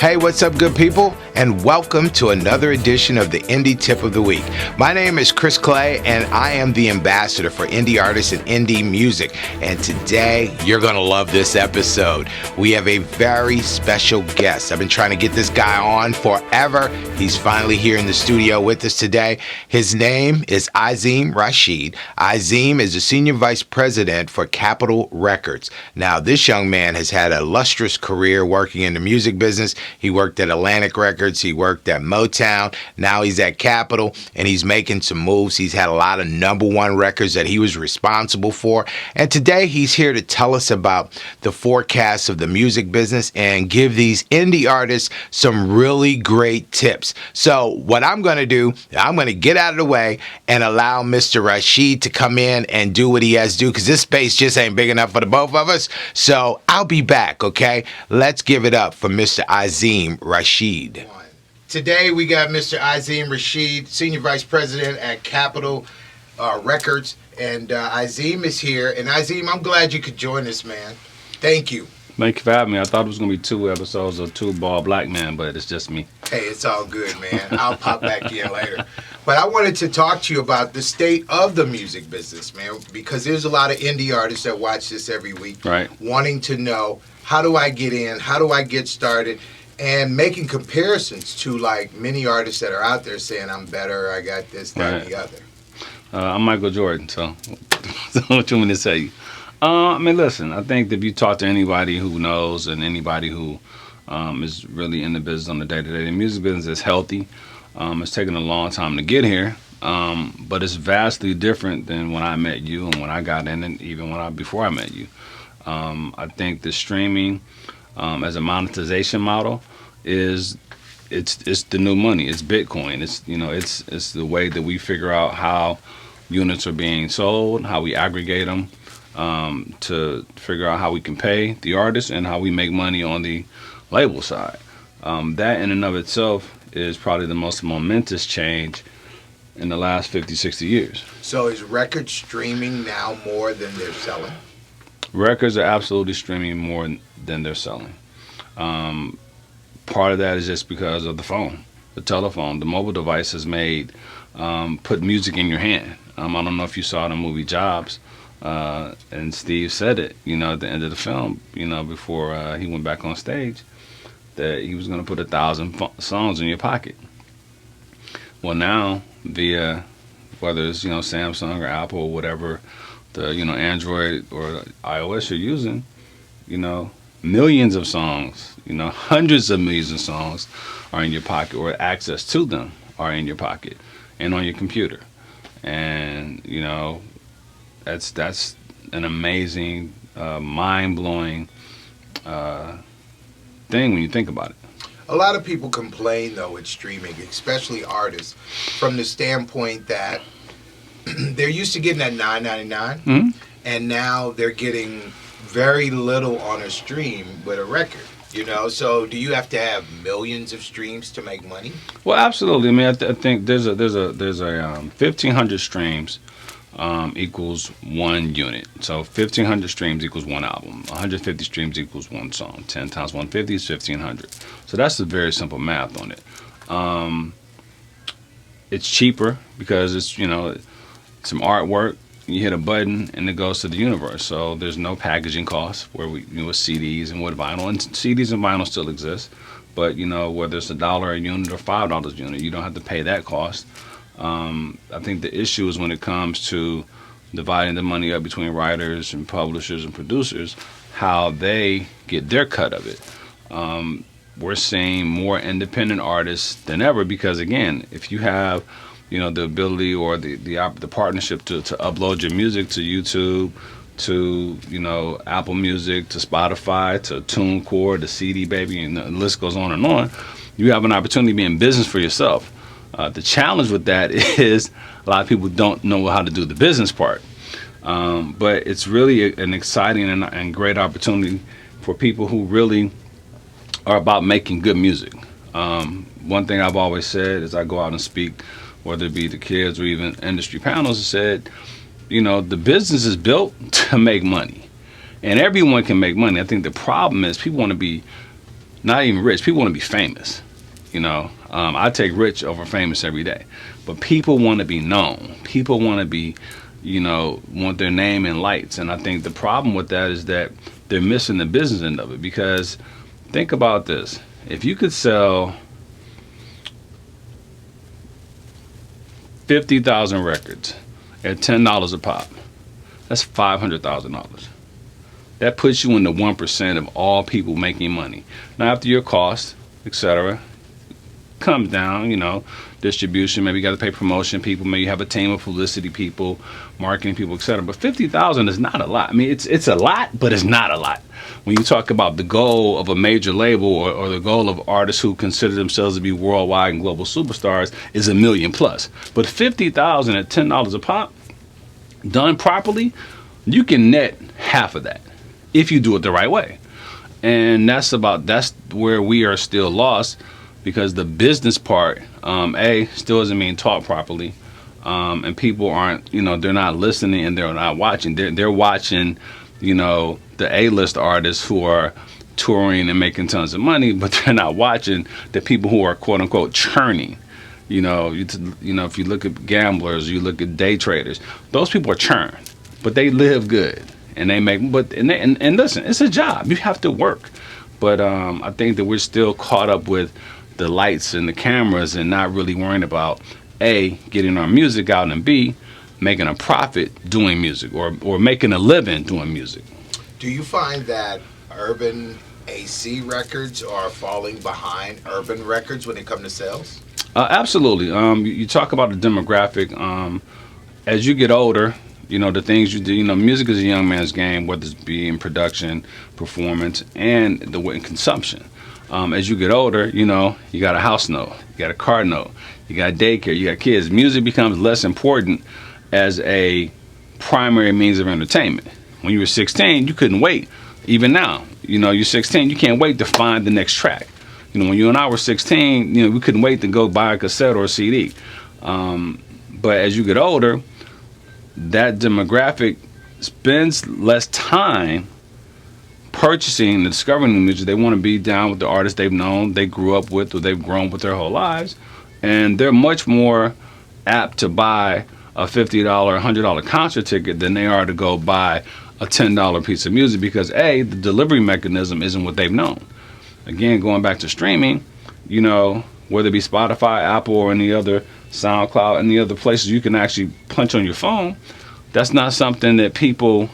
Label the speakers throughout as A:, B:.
A: Hey, what's up, good people? And welcome to another edition of the Indie Tip of the Week. My name is Chris Clay, and I am the ambassador for indie artists and indie music. And today, you're going to love this episode. We have a very special guest. I've been trying to get this guy on forever. He's finally here in the studio with us today. His name is Azim Rashid. Azim is the Senior Vice President for Capitol Records. Now, this young man has had a lustrous career working in the music business. He worked at Atlantic Records. He worked at Motown. Now he's at Capitol, and he's making some moves. He's had a lot of #1 records that he was responsible for. And today he's here to tell us about the forecasts of the music business and give these indie artists some really great tips. So what I'm going to do, I'm going to get out of the way and allow Mr. Rashid to come in and do what he has to do, because this space just ain't big enough for the both of us. So I'll be back, okay? Let's give it up for Mr. Azim Rashid. Today we got Mr. Azim Rashid, Senior Vice President at Capitol Records, and Azim is here. And Azim, I'm glad you could join us, man. Thank you.
B: Thank you for having me. I thought it was going to be 2 episodes of Two Bald Black Men, but it's just me.
A: Hey, it's all good, man. I'll pop back in later. But I wanted to talk to you about the state of the music business, man, because there's a lot of indie artists that watch this every week,
B: right,
A: wanting to know, how do I get in? How do I get started? And making comparisons to, like, many artists that are out there saying, I'm better, I got this, that,
B: right,
A: and the other.
B: I'm Michael Jordan, so what you want me to say? I mean, listen, I think that if you talk to anybody who knows and anybody who is really in the business on the day-to-day, the music business is healthy. It's taken a long time to get here, but it's vastly different than when I met you and when I got in, and even before I met you. I think the streaming as a monetization model it's the new money. It's Bitcoin. It's the way that we figure out how units are being sold, how we aggregate them, to figure out how we can pay the artist and how we make money on the label side. That in and of itself is probably the most momentous change in the last 50, 60 years.
A: So is record streaming now more than they're selling?
B: Records are absolutely streaming more than they're selling. Part of that is just because of the phone, the telephone, the mobile device has made put music in your hand. I don't know if you saw the movie Jobs, and Steve said it, at the end of the film, before he went back on stage, that he was going to put 1,000 songs in your pocket. Well, now via whether it's Samsung or Apple or whatever the Android or iOS you're using, millions of songs, hundreds of millions of songs are in your pocket, or access to them are in your pocket and on your computer. And that's an amazing, mind-blowing thing when you think about it.
A: A lot of people complain, though, with streaming, especially artists, from the standpoint that they're used to getting that $9.99,
B: Mm-hmm.
A: and now they're getting very little on a stream with a record. So do you have to have millions of streams to make money?
B: Well, absolutely. I mean, I think there's a 1,500 streams equals 1 unit. So 1,500 streams equals 1 album. 150 streams equals 1 song. 10 times 150 is 1,500. So that's the very simple math on it. It's cheaper because it's some artwork. You hit a button and it goes to the universe. So there's no packaging costs where with CDs and with vinyl. And CDs and vinyl still exist, but whether it's $1 a unit or $5 a unit, you don't have to pay that cost. I think the issue is when it comes to dividing the money up between writers and publishers and producers, how they get their cut of it. We're seeing more independent artists than ever because, again, if you have the ability or the partnership to upload your music to YouTube, to Apple Music, to Spotify, to TuneCore, to CD Baby, and the list goes on and on, you have an opportunity to be in business for yourself. The challenge with that is a lot of people don't know how to do the business part. But it's really an exciting and great opportunity for people who really are about making good music. One thing I've always said is I go out and speak, whether it be to kids or even industry panels, I said, the business is built to make money. And everyone can make money. I think the problem is people want to be not even rich. People want to be famous. You know, I take rich over famous every day. But people want to be known. People want to be, want their name in lights. And I think the problem with that is that they're missing the business end of it. Because think about this. If you could sell 50,000 records at $10 a pop, that's $500,000. That puts you in the 1% of all people making money. Now, after your cost, etc., comes down, distribution, maybe you got to pay promotion people, maybe you have a team of publicity people, marketing people, etc. But 50,000 is not a lot. I mean, it's a lot, but it's not a lot. When you talk about the goal of a major label or the goal of artists who consider themselves to be worldwide and global superstars is $1 million plus. But 50,000 at $10 a pop, done properly, you can net half of that if you do it the right way. And that's where we are still lost, because the business part, still doesn't mean taught properly, and people aren't, they're not listening and they're not watching. They're watching, the A-list artists who are touring and making tons of money, but they're not watching the people who are quote unquote churning. If you look at gamblers, you look at day traders, those people are churn, but they live good and they make. And listen, it's a job. You have to work, but I think that we're still caught up with the lights and the cameras and not really worrying about A, getting our music out, and B, making a profit doing music or making a living doing music.
A: Do you find that urban AC records are falling behind urban records when it comes to sales?
B: Absolutely. You talk about the demographic. As you get older, the things you do, music is a young man's game, whether it be in production, performance, and the way in consumption. As you get older, you got a house note, you got a car note, you got daycare, you got kids. Music becomes less important as a primary means of entertainment. When you were 16, you couldn't wait. Even now, you're 16, you can't wait to find the next track. When you and I were 16, we couldn't wait to go buy a cassette or a CD. But as you get older, that demographic spends less time purchasing and discovering new music. They want to be down with the artists they've known, they grew up with, or they've grown with their whole lives. And they're much more apt to buy a $50, $100 concert ticket than they are to go buy a $10 piece of music, because A, the delivery mechanism isn't what they've known. Again, going back to streaming, whether it be Spotify, Apple, or any other SoundCloud, any other places you can actually punch on your phone, that's not something that people,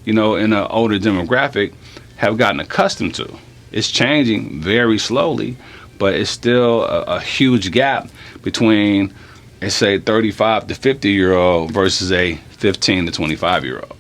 B: in an older demographic have gotten accustomed to. It's changing very slowly, but it's still a huge gap between, let's say, 35 to 50-year-old versus a 15 to 25-year-old.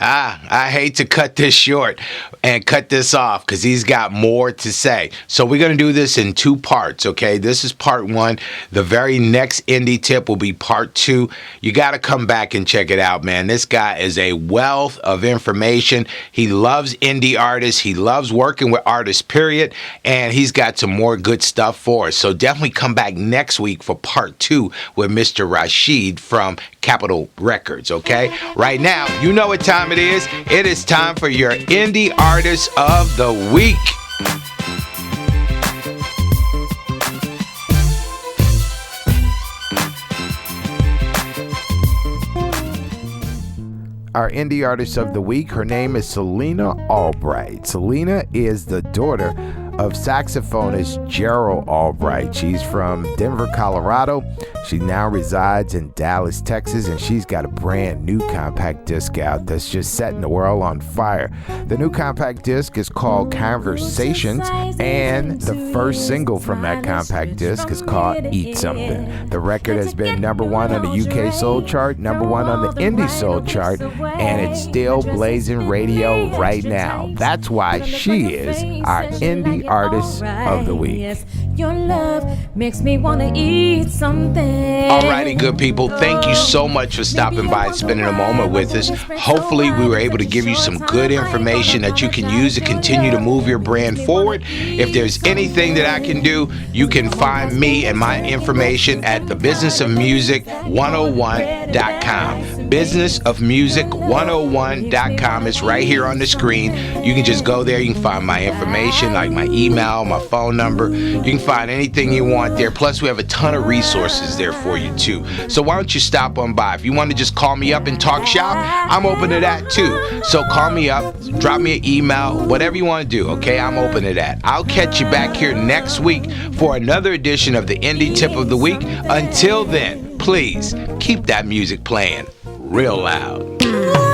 A: I hate to cut this short and cut this off because he's got more to say. So we're going to do this in two parts, okay? This is part one. The very next indie tip will be part two. You got to come back and check it out, man. This guy is a wealth of information. He loves indie artists. He loves working with artists, period. And he's got some more good stuff for us. So definitely come back next week for part two with Mr. Rashid from Capitol Records, okay? Right now, you know what time it is. It is time for your Indie Artist of the Week. Our Indie Artist of the Week, her name is Selena Albright. Selena is the daughter of saxophonist Gerald Albright. She's from Denver, Colorado. She now resides in Dallas, Texas, and she's got a brand new compact disc out that's just setting the world on fire. The new compact disc is called Conversations, and the first single from that compact disc is called Eat Something. The record has been number one on the UK Soul Chart, number one on the Indie Soul Chart, and it's still blazing radio right now. That's why she is our Indie Artist of the Week.
C: Your love makes me want to eat something.
A: Alrighty, good people. Thank you so much for stopping by and spending a moment with us. Hopefully, we were able to give you some good information that you can use to continue to move your brand forward. If there's anything that I can do, you can find me and my information at thebusinessofmusic101.com. businessofmusic101.com. It's right here on the screen. You can just go there. You can find my information, like my email, my phone number. You can find anything you want there. Plus, we have a ton of resources there for you, too. So why don't you stop on by? If you want to just call me up and talk shop, I'm open to that, too. So call me up, drop me an email, whatever you want to do, okay? I'm open to that. I'll catch you back here next week for another edition of the Indie Tip of the Week. Until then, please keep that music playing real loud.